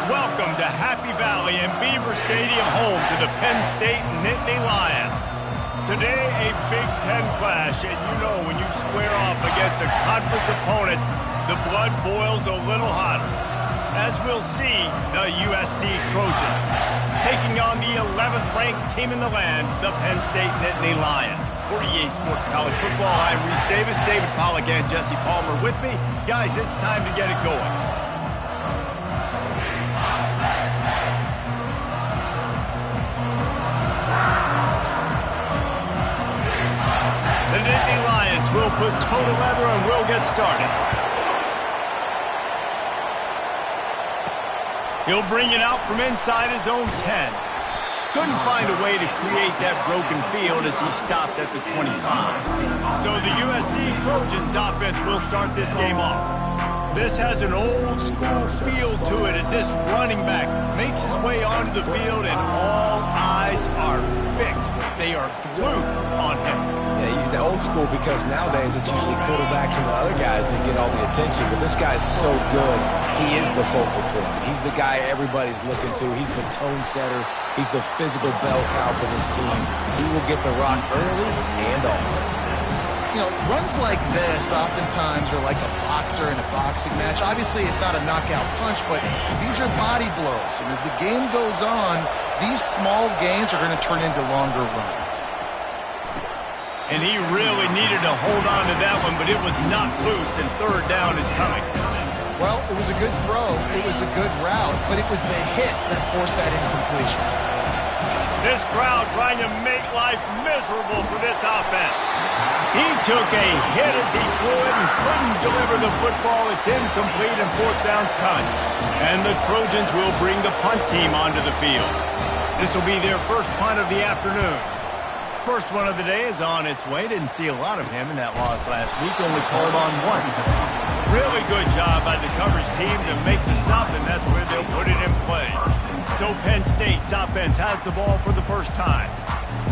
Welcome to Happy Valley and Beaver Stadium, home to the Penn State Nittany Lions. Today, a Big Ten clash, and you know when you square off against a conference opponent, the blood boils a little hotter. As we'll see, the USC Trojans taking on the 11th ranked team in the land, the Penn State Nittany Lions. For EA Sports College Football, I'm Reese Davis, David Pollack, and Jesse Palmer with me. Guys, it's time to get it going. The Nittany Lions will put total leather and we'll get started. He'll bring it out from inside his own 10. Couldn't find a way to create that broken field as he stopped at the 25. So the USC Trojans offense will start this game off. This has an old school feel to it as this running back makes his way onto the field and all eyes are fixed. They are glued on him. Yeah, the old school, because nowadays it's usually quarterbacks and the other guys that get all the attention, but this guy's so good, he is the focal point. He's the guy everybody's looking to. He's the tone setter. He's the physical bell cow for this team. He will get the rock early and often. You know, runs like this oftentimes are like a boxer in a boxing match. Obviously, it's not a knockout punch, but these are body blows. And as the game goes on, these small gains are going to turn into longer runs. And he really needed to hold on to that one, but it was knocked loose, and third down is coming. Well, it was a good throw. It was a good route, but it was the hit that forced that incompletion. This crowd trying to make life miserable for this offense. He took a hit as he threw it and couldn't deliver the football. It's incomplete and fourth down's coming. And the Trojans will bring the punt team onto the field. This will be their first punt of the afternoon. First one of the day is on its way. Didn't see a lot of him in that loss last week. Only called on once. Really good job by the coverage team to make the stop, and that's where they'll put it in play. So Penn State's offense has the ball for the first time.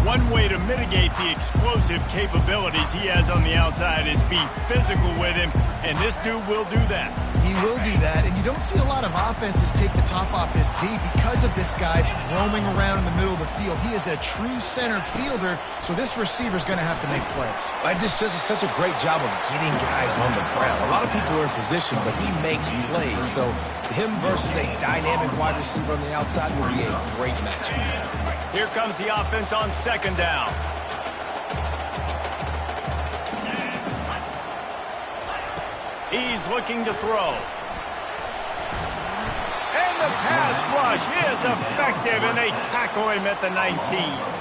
One way to mitigate the explosive capabilities he has on the outside is be physical with him, and this dude will do that. He will do that, and you don't see a lot of offenses take the top off this D because of this guy roaming around in the middle of the field. He is a true center fielder, so this receiver's going to have to make plays. It just does such a great job of getting guys on the ground. A lot of people are in position, but he makes plays, so him versus a dynamic wide receiver on the outside will be a great matchup. Here comes the offense on second down. He's looking to throw. And the pass rush is effective, and they tackle him at the 19.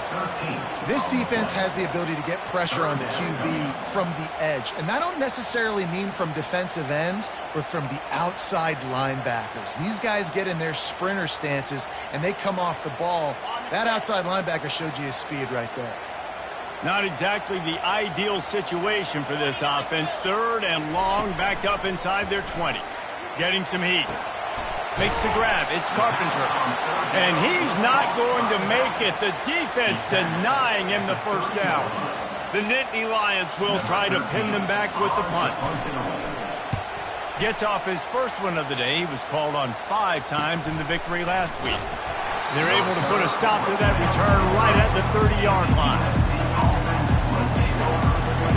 This defense has the ability to get pressure on the QB from the edge. And I don't necessarily mean from defensive ends, but from the outside linebackers. These guys get in their sprinter stances, and they come off the ball. That outside linebacker showed you his speed right there. Not exactly the ideal situation for this offense. Third and long, backed up inside their 20. Getting some heat. Makes the grab. It's Carpenter. And he's not going to make it. The defense denying him the first down. The Nittany Lions will try to pin them back with the punt. Gets off his first one of the day. He was called on 5 times in the victory last week. They're able to put a stop to that return right at the 30-yard line.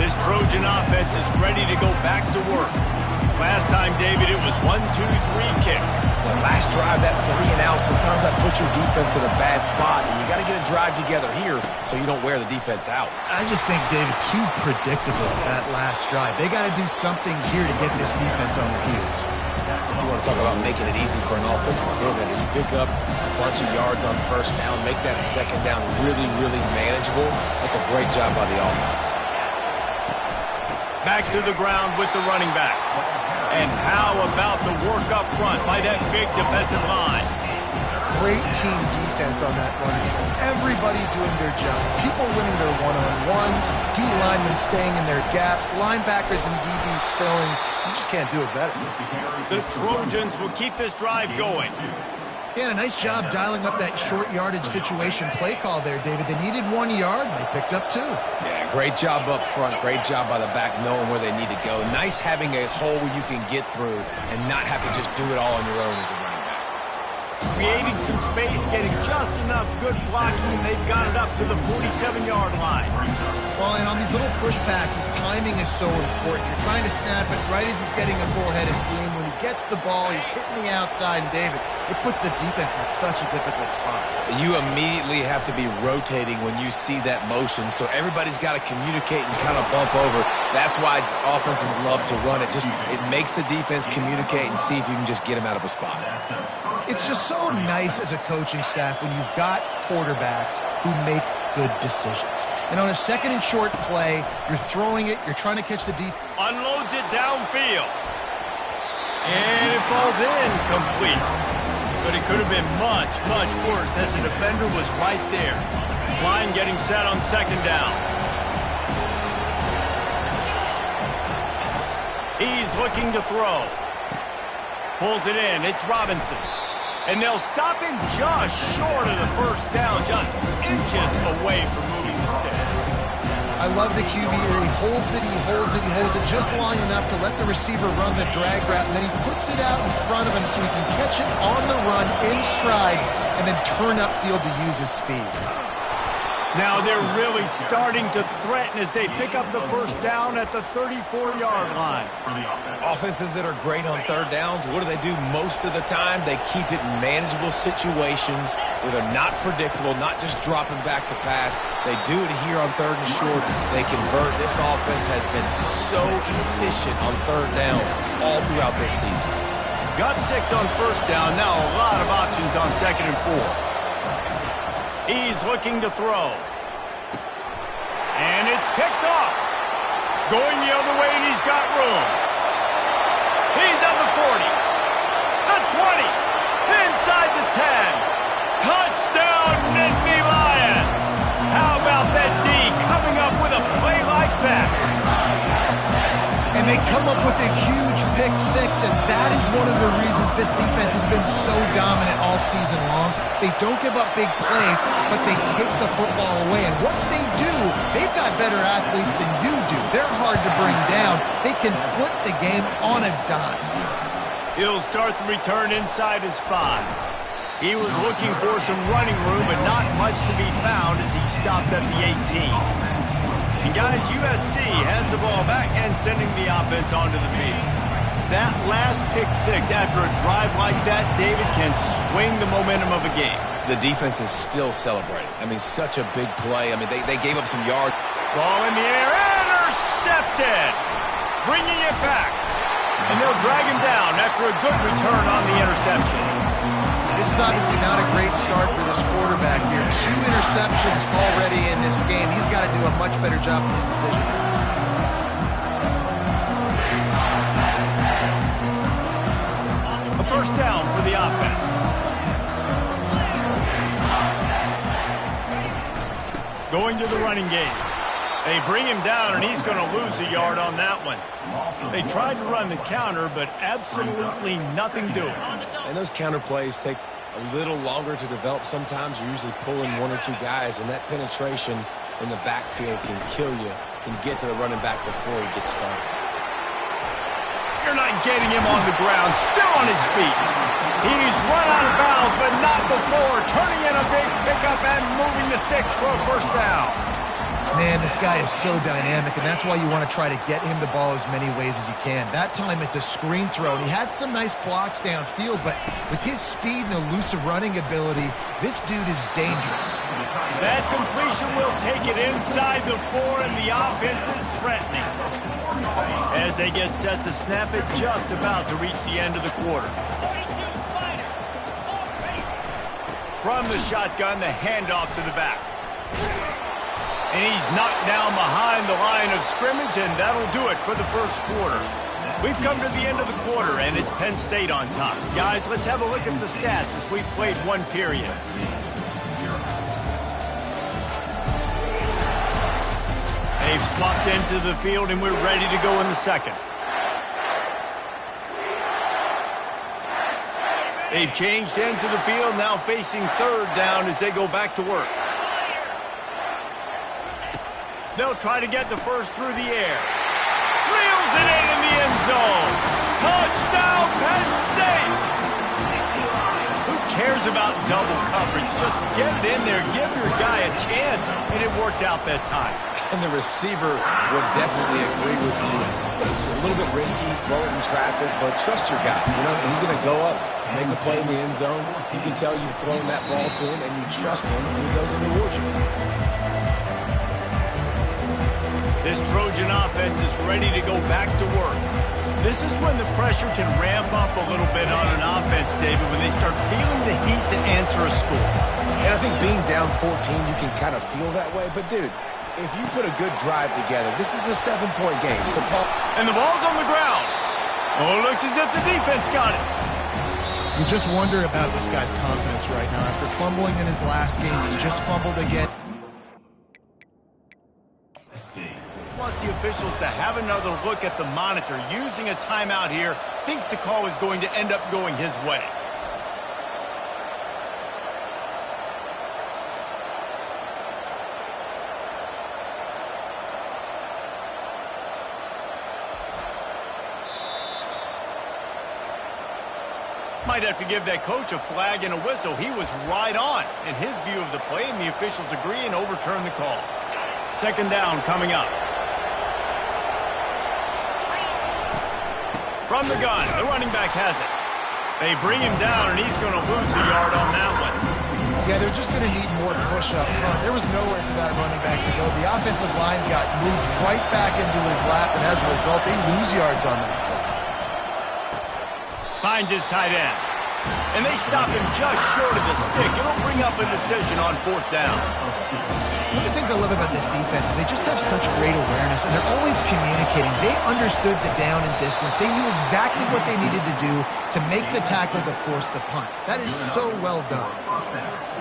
This Trojan offense is ready to go back to work. Last time, David, it was 1-2-3 kick. The last drive, that 3 and out, sometimes that puts your defense in a bad spot, and you got to get a drive together here so you don't wear the defense out. I just think, David, too predictable that last drive. They got to do something here to get this defense on their heels. You want to talk about making it easy for an offensive coordinator. You pick up a bunch of yards on first down, make that second down really, really manageable. That's a great job by the offense. Back to the ground with the running back. And how about the work up front by that big defensive line? Great team defense on that run. Everybody doing their job. People winning their one-on-ones, D linemen staying in their gaps, linebackers and DBs filling. You just can't do it better. The Trojans will keep this drive going. Yeah, a nice job dialing up that short yardage situation play call there, David. They needed 1 yard, and they picked up 2. Yeah, great job up front. Great job by the back knowing where they need to go. Nice having a hole where you can get through and not have to just do it all on your own as a running back. creating some space, getting just enough good blocking, and they've got it up to the 47-yard line. Well, and on these little push passes, timing is so important. You're trying to snap it right as he's getting a full head of steam. When he gets the ball, he's hitting the outside, and David, it puts the defense in such a difficult spot. You immediately have to be rotating when you see that motion, so everybody's got to communicate and kind of bump over. That's why offenses love to run it. It makes the defense communicate and see if you can just get him out of a spot. It's just so nice as a coaching staff when you've got quarterbacks who make good decisions. And on a second and short play, you're throwing it, you're trying to catch the defense. Unloads it downfield. And it falls in complete. But it could have been much, much worse as the defender was right there. Line getting set on second down. He's looking to throw. Pulls it in. It's Robinson. And they'll stop him just short of the first down, just inches away from moving the sticks. I love the QB here. He holds it, he holds it, he holds it just long enough to let the receiver run the drag route, and then he puts it out in front of him so he can catch it on the run in stride and then turn upfield to use his speed. Now they're really starting to threaten as they pick up the first down at the 34-yard line. Offenses that are great on third downs, what do most of the time? They keep it in manageable situations where they're not predictable, not just dropping back to pass. They do it here on third and short. They convert. This offense has been so efficient on third downs all throughout this season. Got 6 on first down. Now a lot of options on second and 4. He's looking to throw. And it's picked off. Going the other way, and he's got room. He's at the 40. The 20. Inside the 10. Touchdown, Nittany Lions. How about that D coming up with a play like that? And they come up with a huge pick six, and that is one of the reasons this defense has been so dominant all season long. They don't give up big plays, but they take the football away. And once they do, they've got better athletes than you do. They're hard to bring down. They can flip the game on a dime. He'll start the return inside his 5. He was looking for some running room, but not much to be found as he stopped at the 18. And guys, USC has the ball back and sending the offense onto the field. That last pick 6 after a drive like that, David, can swing the momentum of a game. The defense is still celebrating. I mean, such a big play. I mean, they gave up some yards. Ball in the air, intercepted. Bringing it back. And they'll drag him down after a good return on the interception. This is obviously not a great start for this quarterback here. 2 interceptions already in this game. He's got to do a much better job with his decision. A first down for the offense. Going to the running game. They bring him down, and he's going to lose a yard on that one. They tried to run the counter, but absolutely nothing doing. And those counter plays take a little longer to develop sometimes. You're usually pulling 1 or 2 guys, and that penetration in the backfield can kill you, can get to the running back before he gets started. You're not getting him on the ground, still on his feet. He's run out of bounds, but not before, turning in a big pickup and moving the sticks for a first down. Man, this guy is so dynamic, and that's why you want to try to get him the ball as many ways as you can. That time, it's a screen throw, and he had some nice blocks downfield, but with his speed and elusive running ability, this dude is dangerous. That completion will take it inside the 4, and the offense is threatening. As they get set to snap it, just about to reach the end of the quarter. From the shotgun, the handoff to the back. And he's knocked down behind the line of scrimmage, and that'll do it for the first quarter. We've come to the end of the quarter, and it's Penn State on top. Guys, let's have a look at the stats as we've played 1 period. They've swapped into the field, and we're ready to go in the second. They've changed into the field, now facing third down as they go back to work. They'll try to get the first through the air. Reels it in the end zone. Touchdown, Penn State! Who cares about double coverage? Just get it in there, give your guy a chance, and it worked out that time. And the receiver would definitely agree with you. It's a little bit risky, throw it in traffic, but trust your guy. You know, he's going to go up, make a play in the end zone. You can tell you've thrown that ball to him, and you trust him, and he goes and rewards you for it. This Trojan offense is ready to go back to work. This is when the pressure can ramp up a little bit on an offense, David, when they start feeling the heat to answer a score. And I think being down 14, you can kind of feel that way. But, dude, if you put a good drive together, this is a 7-point game. So, Paul, and the ball's on the ground. Oh, it looks as if the defense got it. You just wonder about this guy's confidence right now. After fumbling in his last game, he's just fumbled again. Wants the officials to have another look at the monitor. Using a timeout here, thinks the call is going to end up going his way. Might have to give that coach a flag and a whistle. He was right on in his view of the play, and the officials agree and overturn the call. Second down coming up. From the gun, the running back has it. They bring him down, and he's going to lose a yard on that one. Yeah, they're just going to need more push up front. There was nowhere for that running back to go. The offensive line got moved right back into his lap, and as a result, they lose yards on that. Finds his tight end. And they stop him just short of the stick. It'll bring up a decision on fourth down. One of the things I love about this defense is they just have such great awareness, and they're always communicating. They understood the down and distance. They knew exactly what they needed to do to make the tackle to force the punt. That is so well done.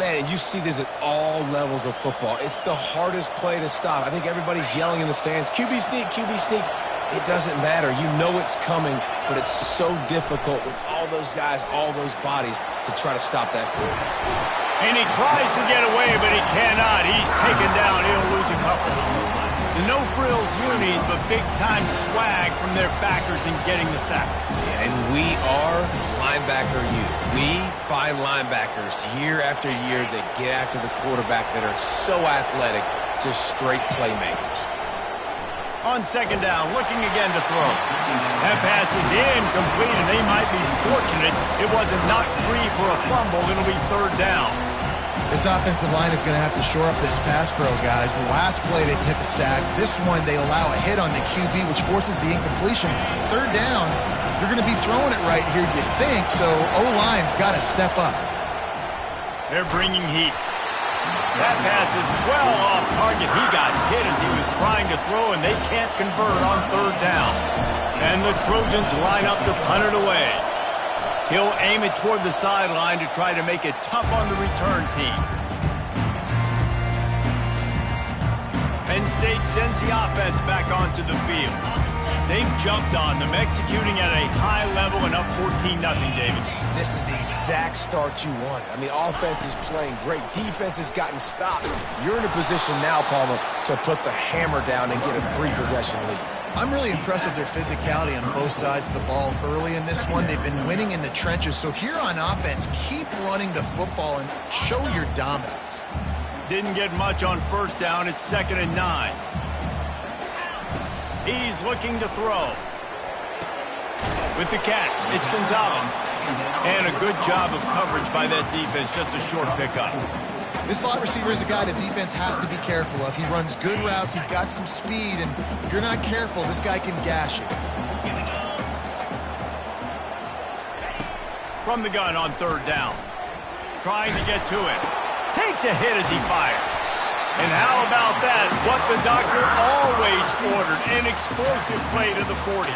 Man, you see this at all levels of football. It's the hardest play to stop. I think everybody's yelling in the stands, QB sneak, QB sneak. It doesn't matter. You know it's coming, but it's so difficult with all those guys, all those bodies, to try to stop that quarterback. And he tries to get away, but he cannot. He's taken down. He'll lose a couple. The no-frills unis, but big-time swag from their backers in getting the sack. Yeah, and we are linebacker U. We find linebackers year after year that get after the quarterback that are so athletic, just straight playmakers. On second down, looking again to throw. That pass is incomplete, and they might be fortunate it wasn't knocked free for a fumble. It'll be third down. This offensive line is going to have to shore up this pass pro, guys. The last play they took a sack. This one they allow a hit on the QB, which forces the incompletion. Third down, you're going to be throwing it right here, you think, so O-line's got to step up. They're bringing heat. That pass is well off target. He got hit as he was trying to throw, and they can't convert on third down. And the Trojans line up to punt it away. He'll aim it toward the sideline to try to make it tough on the return team. Penn State sends the offense back onto the field. They've jumped on them, executing at a high level and up 14-0, David. This is the exact start you wanted. I mean, offense is playing great. Defense has gotten stops. You're in a position now, Palmer, to put the hammer down and get a 3-possession lead. I'm really impressed with their physicality on both sides of the ball early in this one. They've been winning in the trenches. So here on offense, keep running the football and show your dominance. Didn't get much on first down. It's 2nd and 9. He's looking to throw. With the catch, it's Gonzalez. And a good job of coverage by that defense. Just a short pickup. This slot receiver is a guy the defense has to be careful of. He runs good routes. He's got some speed. And if you're not careful, this guy can gash you. From the gun on third down. Trying to get to it. Takes a hit as he fires. And how about that? What the doctor always ordered. An explosive play to the 40.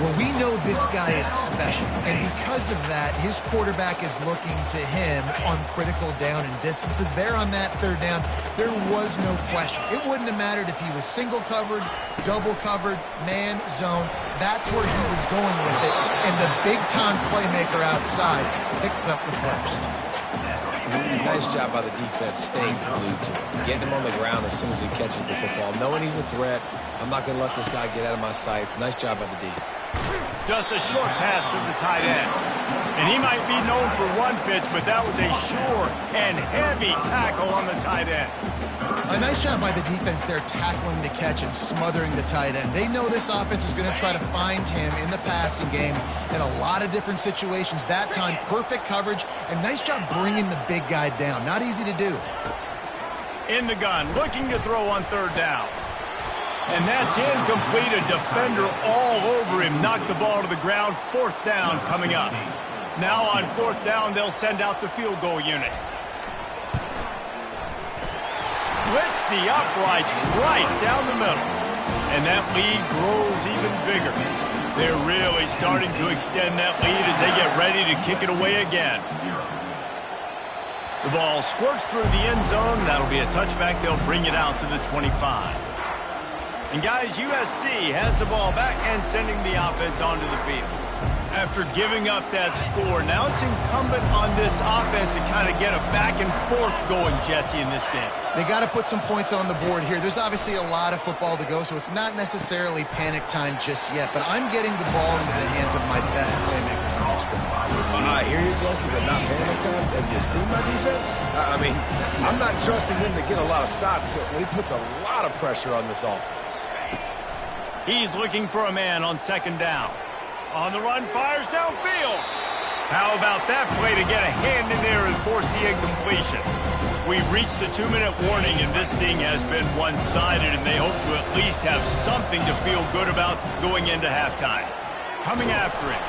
Well, we know this guy is special, and because of that, his quarterback is looking to him on critical down and distances. There on that third down, there was no question. It wouldn't have mattered if he was single covered, double covered, man, zone. That's where he was going with it, and the big-time playmaker outside picks up the first. Nice job by the defense staying glued to him, getting him on the ground as soon as he catches the football, knowing he's a threat. I'm not going to let this guy get out of my sights. Nice job by the D. Just a short pass to the tight end. And he might be known for one pitch, but that was a sure and heavy tackle on the tight end. A nice job by the defense there tackling the catch and smothering the tight end. They know this offense is going to try to find him in the passing game in a lot of different situations. That time, perfect coverage, and nice job bringing the big guy down. Not easy to do. In the gun, looking to throw on third down. And that's incomplete. A defender all over him. Knocked the ball to the ground. Fourth down coming up. Now on fourth down, they'll send out the field goal unit. Splits the uprights right down the middle. And that lead grows even bigger. They're really starting to extend that lead as they get ready to kick it away again. The ball squirts through the end zone. That'll be a touchback. They'll bring it out to the 25. And guys, USC has the ball back and sending the offense onto the field. After giving up that score, now it's incumbent on this offense to kind of get a back and forth going, Jesse, in this game. They got to put some points on the board here. There's obviously a lot of football to go, so it's not necessarily panic time just yet. But I'm getting the ball into the hands of my best playmakers in this one. I hear you, Jesse, but not panic time. Have you seen my defense? I mean, I'm not trusting them to get a lot of stops, so he puts a lot of pressure on this offense. He's looking for a man on second down. On the run, fires downfield. How about that play to get a hand in there and force the incompletion? We've reached the 2-minute warning, and this thing has been one-sided, and they hope to at least have something to feel good about going into halftime. Coming after him.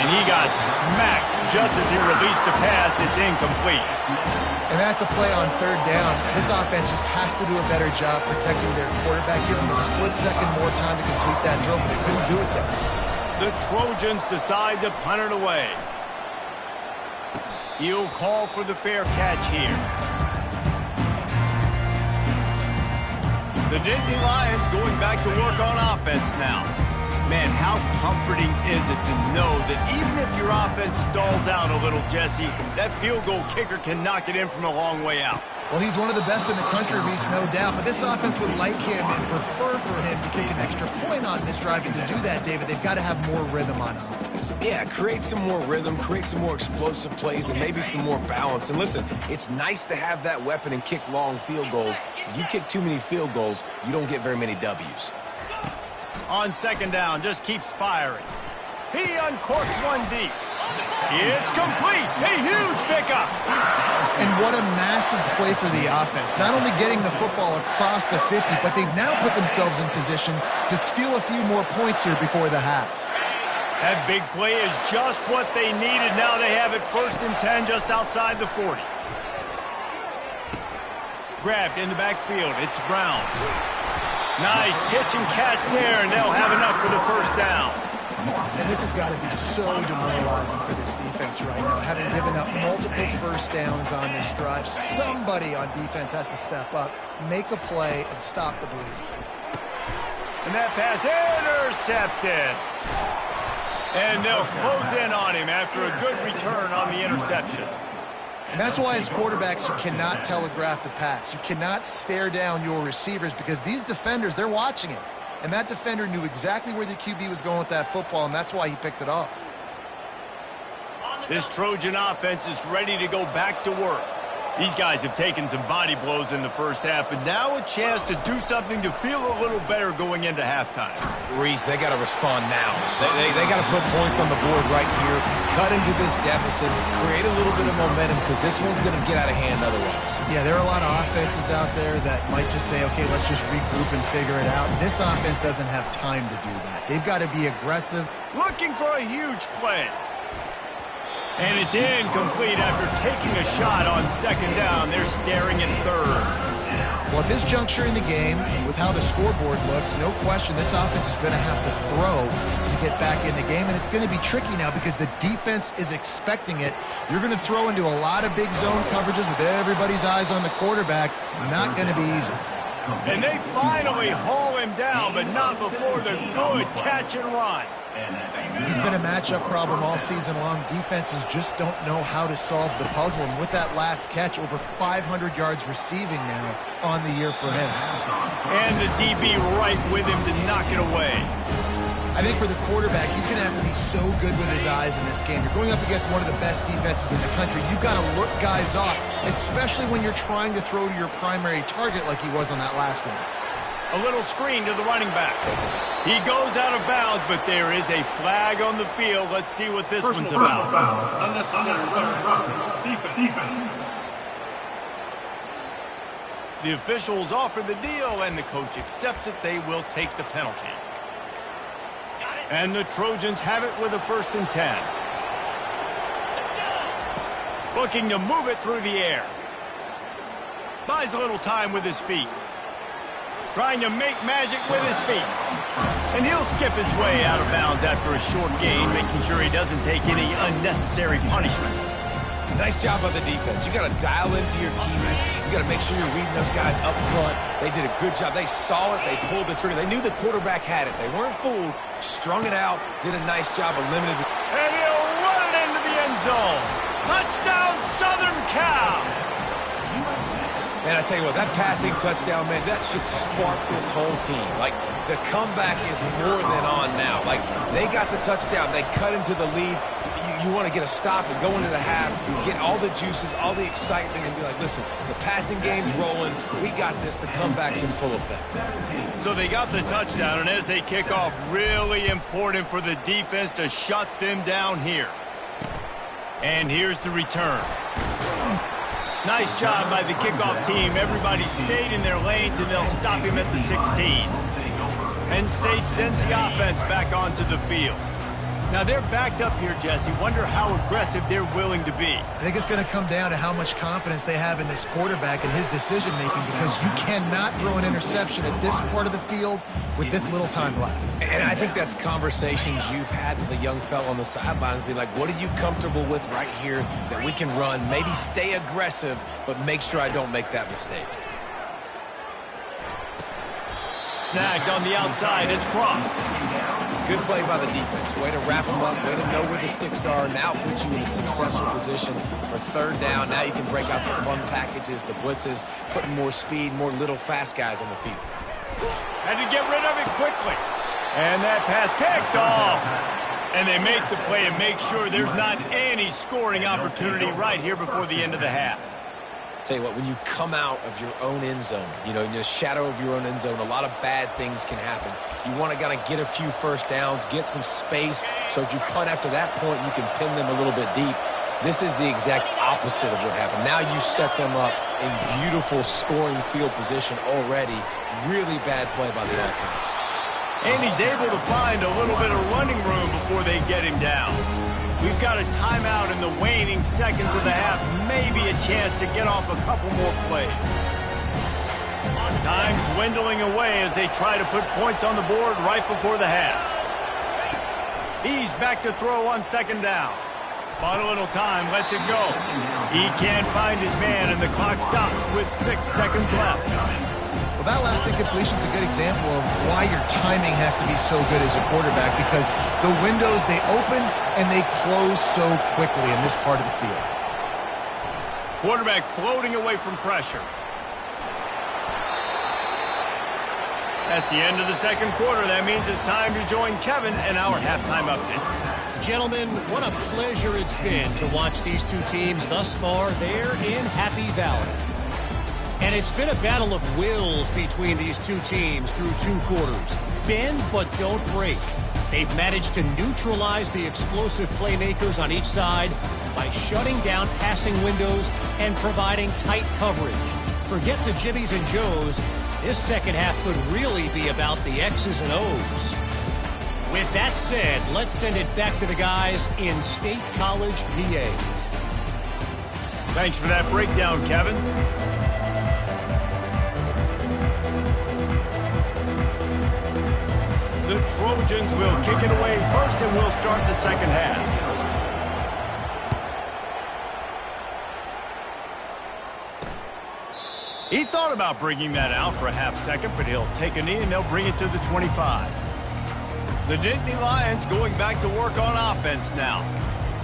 And he got smacked just as he released the pass. It's incomplete. And that's a play on third down. This offense just has to do a better job protecting their quarterback. Give him a split second more time to complete that throw, but they couldn't do it there. The Trojans decide to punt it away. He'll call for the fair catch here. The Trojans Lions going back to work on offense now. Man, how comforting is it to know that even if your offense stalls out a little, Jesse, that field goal kicker can knock it in from a long way out. Well, he's one of the best in the country, Reese, no doubt. But this offense would like him and prefer for him to kick an extra point on this drive. And to do that, David, they've got to have more rhythm on offense. Yeah, create some more rhythm, create some more explosive plays, and maybe some more balance. And listen, it's nice to have that weapon and kick long field goals. If you kick too many field goals, you don't get very many W's. On second down, just keeps firing. He uncorks one deep. It's complete. A huge pickup. And what a massive play for the offense. Not only getting the football across the 50, but they've now put themselves in position to steal a few more points here before the half. That big play is just what they needed. Now they have it 1st and 10 just outside the 40. Grabbed in the backfield. It's Brown. Nice pitch and catch there, and they'll have enough for the first down. And this has got to be so demoralizing for this defense right now. Having given up multiple first downs on this drive, somebody on defense has to step up, make a play, and stop the bleed. And that pass intercepted. And they'll close in on him after a good return on the interception. And that's why as quarterbacks, you cannot telegraph the pass. You cannot stare down your receivers because these defenders, they're watching it. And that defender knew exactly where the QB was going with that football, and that's why he picked it off. This Trojan offense is ready to go back to work. These guys have taken some body blows in the first half, but now a chance to do something to feel a little better going into halftime. Reese, they got to respond now. They got to put points on the board right here, cut into this deficit, create a little bit of momentum because this one's going to get out of hand otherwise. Yeah, there are a lot of offenses out there that might just say, okay, let's just regroup and figure it out. This offense doesn't have time to do that. They've got to be aggressive. Looking for a huge play. And it's incomplete after taking a shot on second down. They're staring at third. Well, at this juncture in the game, with how the scoreboard looks, no question this offense is going to have to throw to get back in the game. And it's going to be tricky now because the defense is expecting it. You're going to throw into a lot of big zone coverages with everybody's eyes on the quarterback. Not going to be easy. And they finally haul him down, but not before the good catch and run. He's been a matchup problem all season long. Defenses just don't know how to solve the puzzle. And with that last catch, over 500 yards receiving now on the year for him. And the DB right with him to knock it away. I think for the quarterback, he's going to have to be so good with his eyes in this game. You're going up against one of the best defenses in the country. You've got to look guys off, especially when you're trying to throw to your primary target like he was on that last one. A little screen to the running back. He goes out of bounds, but there is a flag on the field. Let's see what this one's about. Unnecessary defense. The officials offer the deal, and the coach accepts it. They will take the penalty. And the Trojans have it with a 1st and 10. Looking to move it through the air. Buys a little time with his feet. Trying to make magic with his feet. And he'll skip his way out of bounds after a short gain, making sure he doesn't take any unnecessary punishment. Nice job by the defense. You got to dial into your keys. You got to make sure you're reading those guys up front. They did a good job. They saw it. They pulled the trigger. They knew the quarterback had it. They weren't fooled. Strung it out. Did a nice job of limiting it. And he'll run it into the end zone. Touchdown, Southern Cal. Man, I tell you what, that passing touchdown, man, that should spark this whole team. Like, the comeback is more than on now. Like, they got the touchdown. They cut into the lead. You want to get a stop and go into the half, get all the juices, all the excitement, and be like, listen, the passing game's rolling. We got this. The comeback's in full effect. So they got the touchdown, and as they kick off, really important for the defense to shut them down here. And here's the return. Nice job by the kickoff team. Everybody stayed in their lanes, and they'll stop him at the 16. Penn State sends the offense back onto the field. Now, they're backed up here, Jesse. Wonder how aggressive they're willing to be. I think it's going to come down to how much confidence they have in this quarterback and his decision-making, because you cannot throw an interception at this part of the field with this little time left. And I think that's conversations you've had with a young fella on the sidelines. Be like, what are you comfortable with right here that we can run? Maybe stay aggressive, but make sure I don't make that mistake. Snagged on the outside. It's Cross. Good play by the defense. Way to wrap them up. Way to know where the sticks are. Now put you in a successful position for 3rd down. Now you can break out the fun packages, the blitzes, putting more speed, more little fast guys on the field. Had to get rid of it quickly. And that pass picked off. And they make the play and make sure there's not any scoring opportunity right here before the end of the half. Tell you what, when you come out of your own end zone, you know, in the shadow of your own end zone, a lot of bad things can happen. You want to kind of get a few 1st downs, get some space, so if you punt after that point, you can pin them a little bit deep. This is the exact opposite of what happened. Now you set them up in beautiful scoring field position already. Really bad play by the offense. And he's able to find a little bit of running room before they get him down. We've got a timeout in the waning seconds of the half. Maybe a chance to get off a couple more plays. Time dwindling away as they try to put points on the board right before the half. He's back to throw on 2nd down. Bought a little time, lets it go. He can't find his man, and the clock stops with 6 seconds left. Well, that last incompletion is a good example of why your timing has to be so good as a quarterback, because the windows, they open and they close so quickly in this part of the field. Quarterback floating away from pressure. That's the end of the 2nd quarter. That means it's time to join Kevin in our halftime update. Gentlemen, what a pleasure it's been to watch these two teams thus far there in Happy Valley. And it's been a battle of wills between these two teams through 2 quarters. Bend but don't break. They've managed to neutralize the explosive playmakers on each side by shutting down passing windows and providing tight coverage. Forget the Jimmies and Joes. This 2nd half could really be about the X's and O's. With that said, let's send it back to the guys in State College, PA. Thanks for that breakdown, Kevin. The Trojans will kick it away first, and we'll start the 2nd half. He thought about bringing that out for a half second, but he'll take a knee and they'll bring it to the 25. The Trojans Lions going back to work on offense now.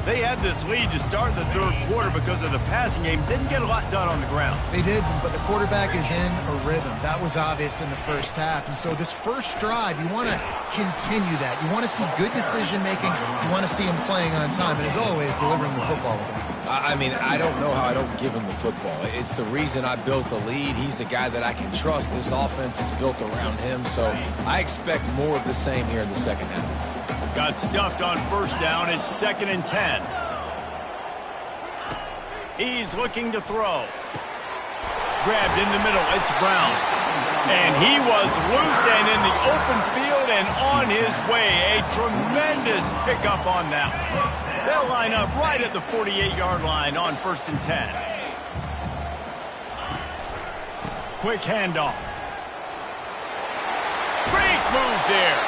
They had this lead to start the third quarter because of the passing game. Didn't get a lot done on the ground. They did, but the quarterback is in a rhythm. That was obvious in the first half. And so this first drive, you want to continue that. You want to see good decision-making. You want to see him playing on time. And as always, delivering the football with that. I mean, I don't know how I don't give him the football. It's the reason I built the lead. He's the guy that I can trust. This offense is built around him. So I expect more of the same here in the second half. Got stuffed on first down. It's 2nd and 10. He's looking to throw. Grabbed in the middle. It's Brown. And he was loose and in the open field and on his way. A tremendous pickup on that one. They'll line up right at the 48-yard line on 1st and 10. Quick handoff. Great move there.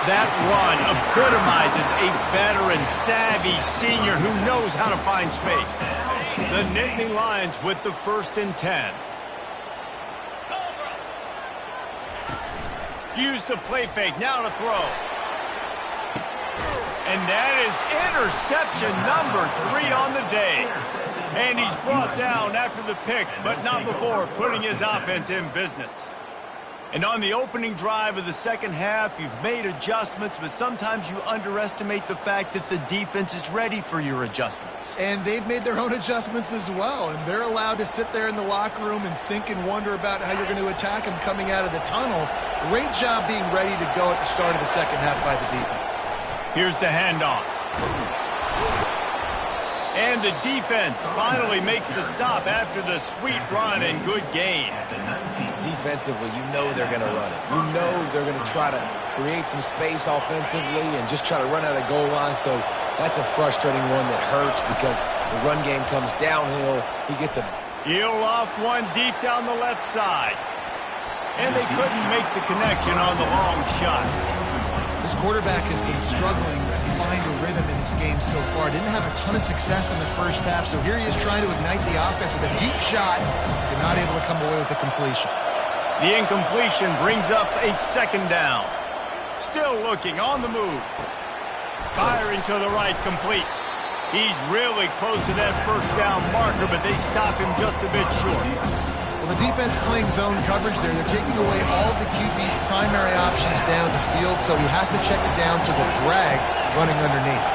That run epitomizes a veteran, savvy senior who knows how to find space. The Nittany Lions with the 1st and 10. Use the play fake, now to throw. And that is interception number 3 on the day. And he's brought down after the pick, but not before putting his offense in business. And on the opening drive of the second half, you've made adjustments, but sometimes you underestimate the fact that the defense is ready for your adjustments. And they've made their own adjustments as well, and they're allowed to sit there in the locker room and think and wonder about how you're going to attack them coming out of the tunnel. Great job being ready to go at the start of the second half by the defense. Here's the handoff. And the defense finally makes the stop after the sweet run and good gain. Defensively, you know they're going to run it. You know they're going to try to create some space offensively and just try to run out of the goal line. So that's a frustrating one that hurts because the run game comes downhill. He gets a... He'll loft one deep down the left side. And they couldn't make the connection on the long shot. This quarterback has been struggling to find a rhythm in this game so far. Didn't have a ton of success in the first half, so here he is trying to ignite the offense with a deep shot, but not able to come away with the completion. The incompletion brings up a 2nd down. Still looking on the move. Firing to the right, complete. He's really close to that 1st down marker, but they stop him just a bit short. Well, the defense playing zone coverage there. They're taking away all of the QB's primary options down the field, so he has to check it down to the drag running underneath.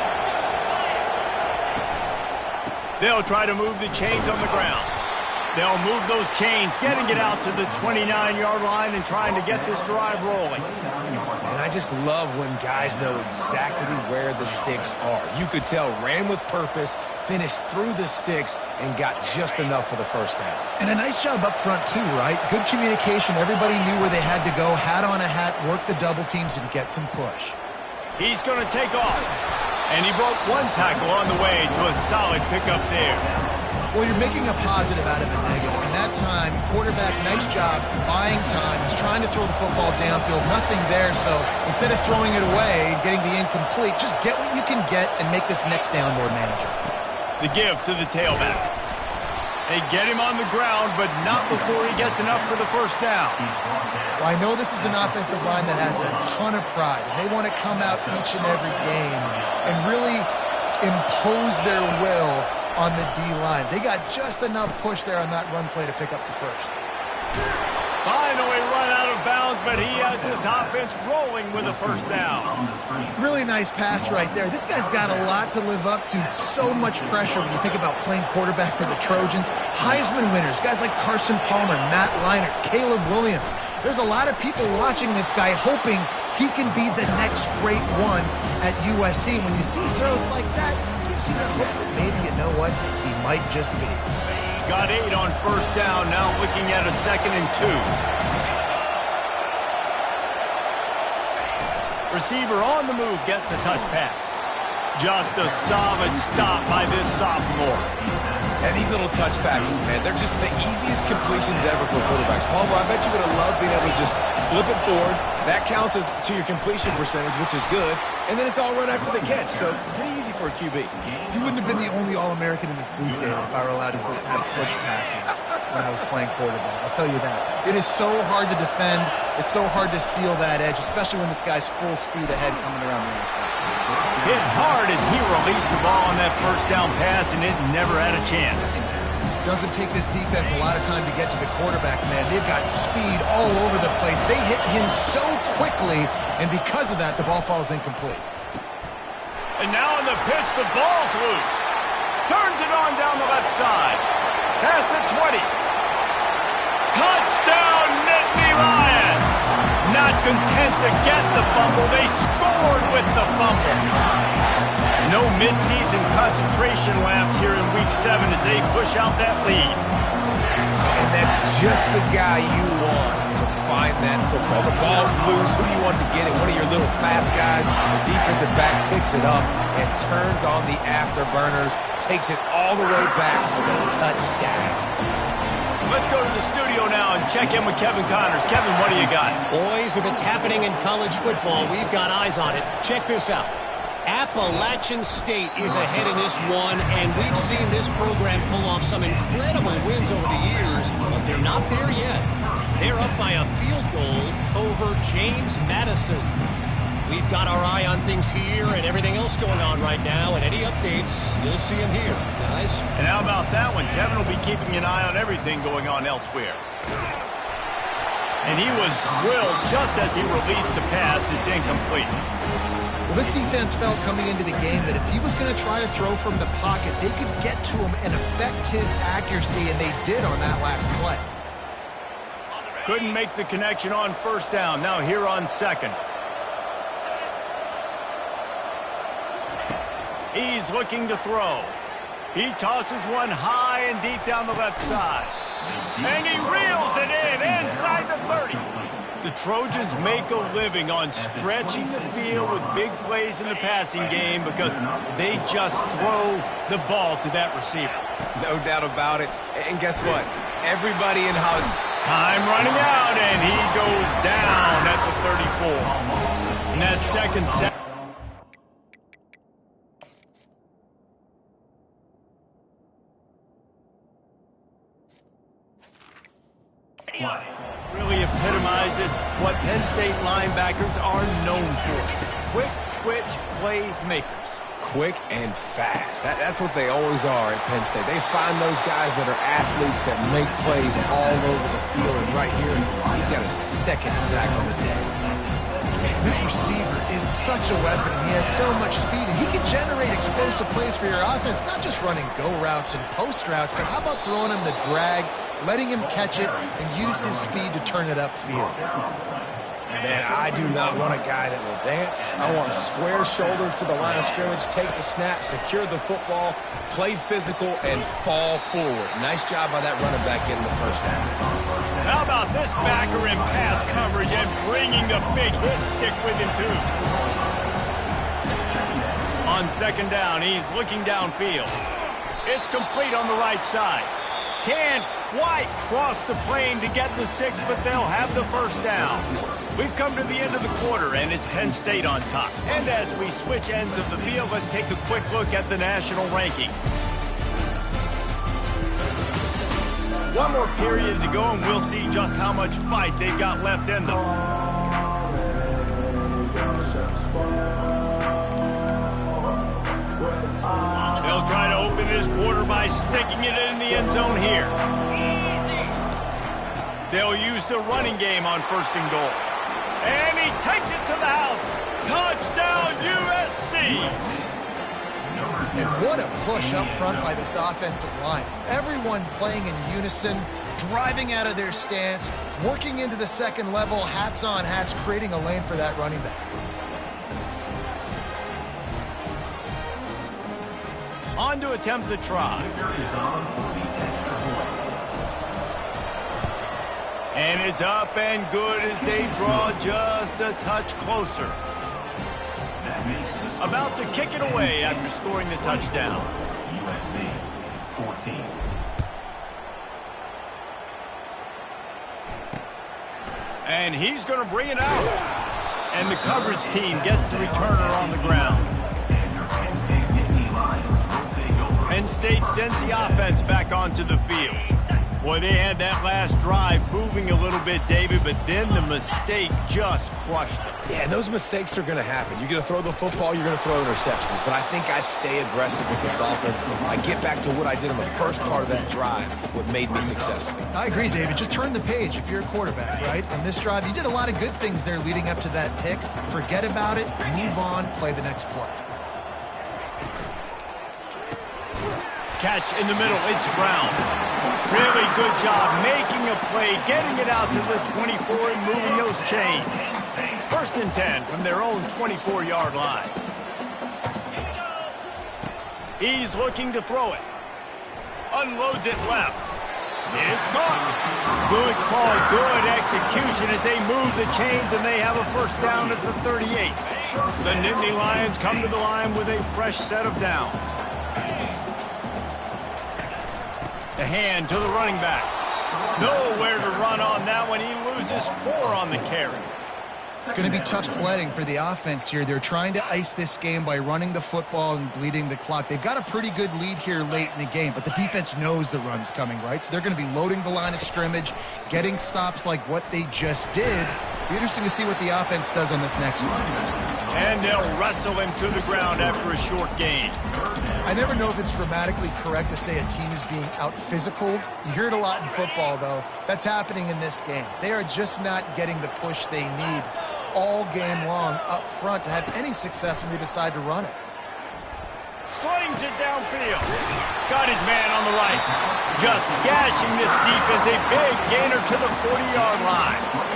They'll try to move the chains on the ground. They'll move those chains, getting it out to the 29-yard line and trying to get this drive rolling. And I just love when guys know exactly where the sticks are. You could tell ran with purpose, finished through the sticks, and got just enough for the 1st down. And a nice job up front too, right? Good communication. Everybody knew where they had to go. Hat on a hat, work the double teams, and get some push. He's going to take off. And he broke one tackle on the way to a solid pickup there. Well, you're making a positive out of a negative. And that time, quarterback, nice job, buying time. He's trying to throw the football downfield. Nothing there, so instead of throwing it away and getting the incomplete, just get what you can get and make this next down more manageable. The give to the tailback. They get him on the ground, but not before he gets enough for the 1st down. Well, I know this is an offensive line that has a ton of pride. They want to come out each and every game and really impose their will on the D-line. They got just enough push there on that run play to pick up the 1st. Finally run out of bounds, but he has this offense rolling with a 1st down. Really nice pass right there. This guy's got a lot to live up to. So much pressure when you think about playing quarterback for the Trojans. Heisman winners, guys like Carson Palmer, Matt Leinart, Caleb Williams. There's a lot of people watching this guy hoping he can be the next great one at USC. When you see throws like that, it gives you the hope that maybe, you know what, he might just be. Got 8 on 1st down, now looking at a 2nd and 2. Receiver on the move gets the touch pass. Just a solid stop by this sophomore. And these little touch passes, man, they're just the easiest completions ever for quarterbacks. Palmer, I bet you would have loved being able to just flip it forward. That counts as to your completion percentage, which is good. And then it's all run after the catch, so pretty easy for a QB. He wouldn't have been the only All-American in this booth game if I were allowed to have push passes. when I was playing quarterback. I'll tell you that. It is so hard to defend. It's so hard to seal that edge, especially when this guy's full speed ahead coming around the outside. Hit hard as he released the ball on that first down pass, and it never had a chance. Doesn't take this defense a lot of time to get to the quarterback, man. They've got speed all over the place. They hit him so quickly, and because of that, the ball falls incomplete. And now on the pitch, the ball's loose. Turns it on down the left side. Past the 20. Touchdown, Nittany Lions! Not content to get the fumble, they scored with the fumble. No midseason concentration lapse here in Week 7 as they push out that lead. And that's just the guy you want to find that football. The ball's loose. Who do you want to get it? One of your little fast guys. The defensive back picks it up and turns on the afterburners, takes it all the way back for the touchdown. Let's go to the studio now and check in with Kevin Connors. Kevin, what do you got? Boys, if it's happening in college football, we've got eyes on it. Check this out. Appalachian State is ahead in this one, and we've seen this program pull off some incredible wins over the years, but they're not there yet. They're up by a field goal over James Madison. We've got our eye on things here and everything else going on right now, and any updates, you'll see them here, guys. And how about that one? Kevin will be keeping an eye on everything going on elsewhere. And he was drilled just as he released the pass. It's incomplete. Well, this defense felt coming into the game that if he was going to try to throw from the pocket, they could get to him and affect his accuracy, and they did on that last play. Couldn't make the connection on first down. Now here on second. He's looking to throw. He tosses one high and deep down the left side. And he reels it in inside the 30. The Trojans make a living on stretching the field with big plays in the passing game because they just throw the ball to that receiver. No doubt about it. And guess what? Everybody in Hollywood. Time running out, and he goes down at the 34. And that second set. Really epitomizes what Penn State linebackers are known for. Quick twitch playmakers. Quick and fast. That's what they always are at Penn State. They find those guys that are athletes that make plays all over the field. And right here, he's got a second sack on the day. This receiver is such a weapon. He has so much speed, and he can generate explosive plays for your offense, not just running go routes and post routes, but how about throwing him the drag, letting him catch it, and use his speed to turn it upfield. Man, I do not want a guy that will dance. I want square shoulders to the line of scrimmage, take the snap, secure the football, play physical, and fall forward. Nice job by that running back getting the first down. How about this backer in pass coverage and bringing the big hit stick with him, too? On second down, he's looking downfield. It's complete on the right side. Can't quite cross the plane to get the 6, but they'll have the first down. We've come to the end of the quarter, and it's Penn State on top. And as we switch ends of the field, let's take a quick look at the national rankings. One more period to go, and we'll see just how much fight they've got left in them. They'll try to open this quarter by sticking it in the end zone here. They'll use the running game on first and goal. And he takes it to the house. Touchdown, USC! And what a push up front by this offensive line. Everyone playing in unison, driving out of their stance, working into the second level, hats on hats, creating a lane for that running back. On to attempt the try. And it's up and good as they draw just a touch closer. About to kick it away after scoring the touchdown. USC 14. And he's going to bring it out. And the coverage team gets the returner on the ground. Penn State sends the offense back onto the field. Boy, they had that last drive moving a little bit, David, but then the mistake just crushed them. Yeah, and those mistakes are going to happen. You're going to throw the football, you're going to throw interceptions. But I think I stay aggressive with this offense. I get back to what I did in the first part of that drive, what made me successful. I agree, David. Just turn the page if you're a quarterback, right? On this drive, you did a lot of good things there leading up to that pick. Forget about it, move on, play the next play. Catch in the middle, it's Brown. Really good job making a play, getting it out to the 24 and moving those chains. 1st and 10 from their own 24-yard line. He's looking to throw it. Unloads it left. It's caught. Good call, good execution as they move the chains and they have a 1st down at the 38. The Nittany Lions come to the line with a fresh set of downs. The hand to the running back. Nowhere to run on that one. He loses 4 on the carry. It's going to be tough sledding for the offense here. They're trying to ice this game by running the football and bleeding the clock. They've got a pretty good lead here late in the game, but the defense knows the run's coming, right? So they're going to be loading the line of scrimmage, getting stops like what they just did. It'll be interesting to see what the offense does on this next one. And they'll wrestle him to the ground after a short gain. I never know if it's grammatically correct to say a team is being out-physicaled. You hear it a lot in football, though. That's happening in this game. They are just not getting the push they need all game long up front to have any success when they decide to run it. Slings it downfield. Got his man on the right. Just gashing this defense. A big gainer to the 40-yard line.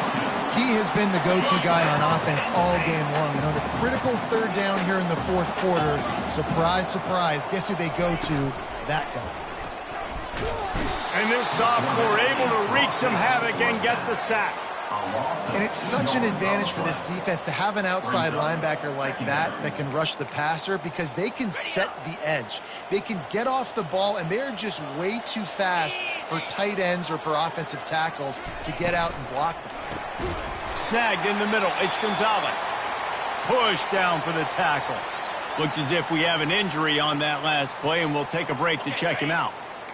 He has been the go-to guy on offense all game long. And on the critical 3rd down here in the 4th quarter, surprise, surprise, guess who they go to? That guy. And this sophomore able to wreak some havoc and get the sack. And it's such an advantage for this defense to have an outside linebacker like that can rush the passer because they can set the edge. They can get off the ball, and they're just way too fast for tight ends or for offensive tackles to get out and block them. Snagged in the middle. It's Gonzalez. Pushed down for the tackle. Looks as if we have an injury on that last play, and we'll take a break to check him out.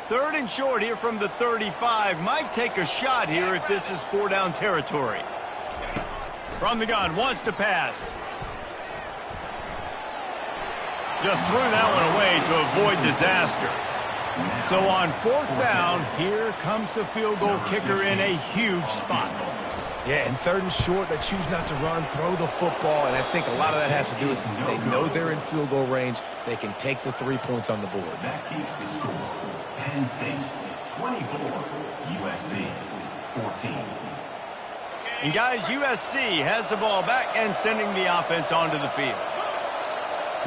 3rd and short here from the 35. Might take a shot here if this is 4-down territory. From the gun, wants to pass. Just threw that one away to avoid disaster. So on 4th down, here comes the field goal kicker in a huge spot. Yeah, and 3rd and short, they choose not to run, throw the football, and I think a lot of that has to do with they know they're in field goal range. They can take the 3 points on the board. That keeps the score. Penn State 24, USC 14. And guys, USC has the ball back and sending the offense onto the field.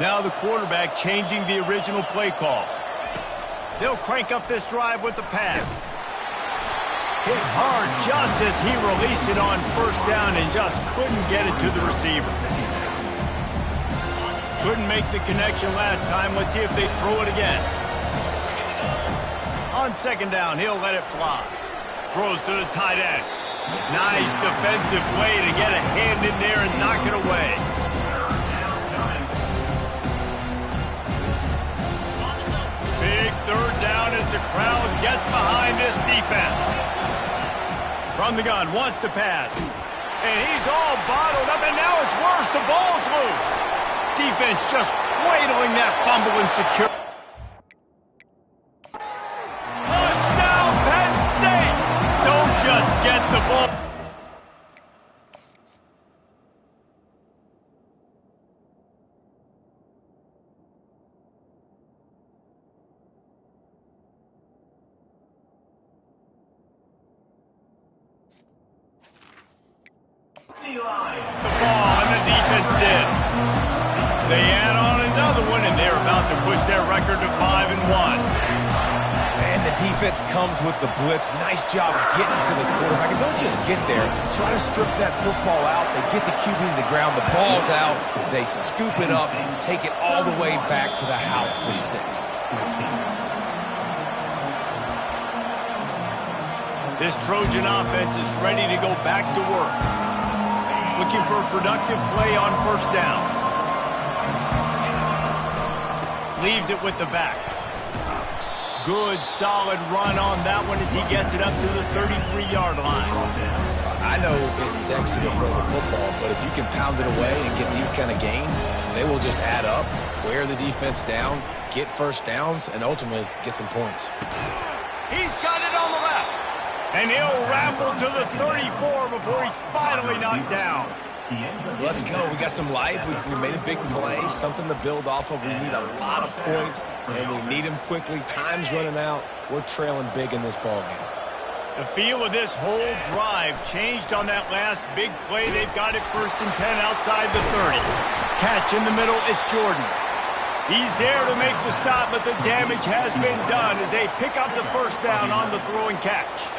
Now the quarterback changing the original play call. They'll crank up this drive with the pass. Hit hard just as he released it on 1st down and just couldn't get it to the receiver. Couldn't make the connection last time. Let's see if they throw it again. On 2nd down, he'll let it fly. Throws to the tight end. Nice defensive play to get a hand in there and knock it away. Big 3rd down as the crowd gets behind this defense. From the gun, wants to pass. And he's all bottled up, and now it's worse. The ball's loose. Defense just cradling that fumble and secure. Touchdown, Penn State! Don't just get the ball. The ball, and the defense did. They add on another one, and they're about to push their record to 5-1. And the defense comes with the blitz. Nice job getting to the quarterback. And don't just get there. Try to strip that football out. They get the QB to the ground. The ball's out. They scoop it up, take it all the way back to the house for 6. This Trojan offense is ready to go back to work. Looking for a productive play on 1st down. Leaves it with the back. Good, solid run on that one as he gets it up to the 33-yard line. I know it's sexy to throw the football, but if you can pound it away and get these kind of gains, they will just add up, wear the defense down, get first downs, and ultimately get some points. He's got it on the left. And he'll ramble to the 34 before he's finally knocked down. Let's go. We got some life. We made a big play, something to build off of. We need a lot of points, and we need them quickly. Time's running out. We're trailing big in this ballgame. The feel of this whole drive changed on that last big play. They've got it 1st and 10 outside the 30. Catch in the middle. It's Jordan. He's there to make the stop, but the damage has been done as they pick up the first down on the throw and catch.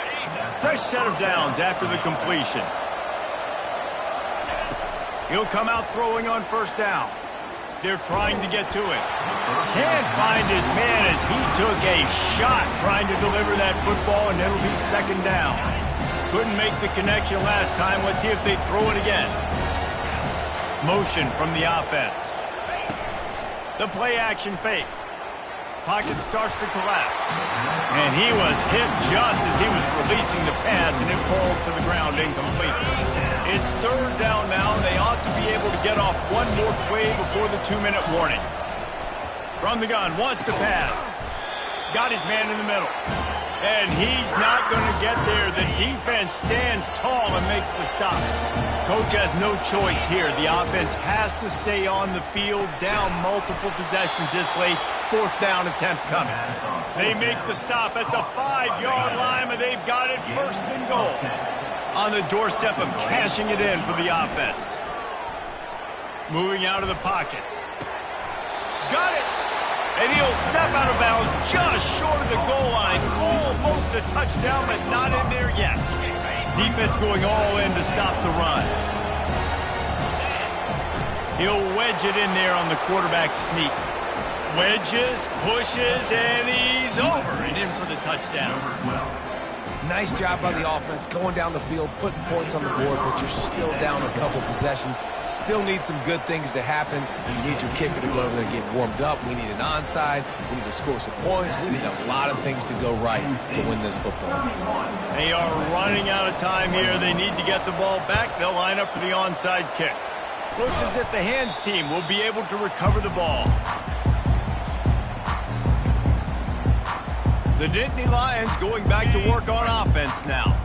Fresh set of downs after the completion. He'll come out throwing on first down. They're trying to get to it. Can't find his man as he took a shot trying to deliver that football, and it'll be 2nd down. Couldn't make the connection last time. Let's see if they throw it again. Motion from the offense. The play action fake. Pocket starts to collapse. And he was hit just as he was releasing the pass, and it falls to the ground incomplete. It's 3rd down now, and they ought to be able to get off one more play before the 2-minute warning. From the gun, wants to pass. Got his man in the middle. And he's not going to get there. The defense stands tall and makes the stop. Coach has no choice here. The offense has to stay on the field, down multiple possessions this late. 4th down attempt coming. They make the stop at the 5-yard line, and they've got it 1st and goal. On the doorstep of cashing it in for the offense. Moving out of the pocket. Got it! And he'll step out of bounds just short of the goal line. Almost a touchdown, but not in there yet. Defense going all in to stop the run. He'll wedge it in there on the quarterback sneak. Wedges, pushes, and he's over and in for the touchdown. Nice job by the offense going down the field, putting points on the board, but you're still down a couple possessions. Still need some good things to happen. You need your kicker to go over there and get warmed up. We need an onside. We need to score some points. We need a lot of things to go right to win this football game. They are running out of time here. They need to get the ball back. They'll line up for the onside kick. Looks as if the hands team will be able to recover the ball. The Nittany Lions going back to work on offense now.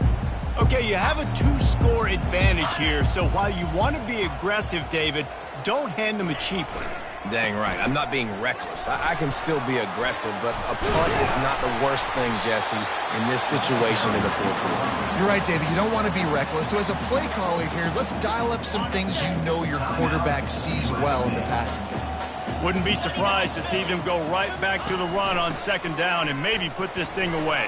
Okay, you have a 2-score advantage here, so while you want to be aggressive, David, don't hand them a cheap one. Dang right. I'm not being reckless. I can still be aggressive, but a punt is not the worst thing, Jesse, in this situation in the 4th quarter. You're right, David. You don't want to be reckless. So as a play caller here, let's dial up some things you know your quarterback sees well in the passing game. Wouldn't be surprised to see them go right back to the run on 2nd down and maybe put this thing away.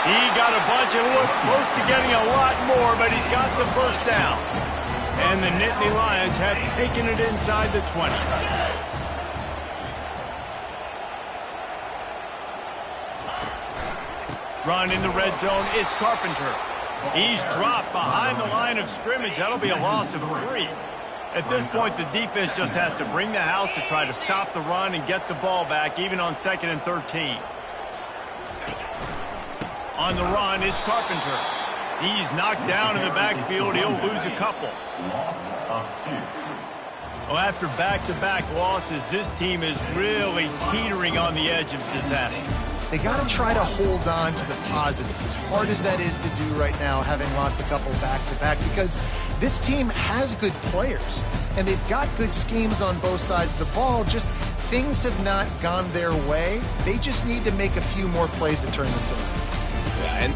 He got a bunch and looked close to getting a lot more, but he's got the 1st down. And the Nittany Lions have taken it inside the 20. Run in the red zone, it's Carpenter. He's dropped behind the line of scrimmage. That'll be a loss of 3. At this point, the defense just has to bring the house to try to stop the run and get the ball back, even on 2nd and 13. On the run, it's Carpenter. He's knocked down in the backfield. He'll lose a couple. Well, after back-to-back losses, this team is really teetering on the edge of disaster. They got to try to hold on to the positives, as hard as that is to do right now, having lost a couple back-to-back, because this team has good players, and they've got good schemes on both sides of the ball. Just things have not gone their way. They just need to make a few more plays to turn this around. Yeah, and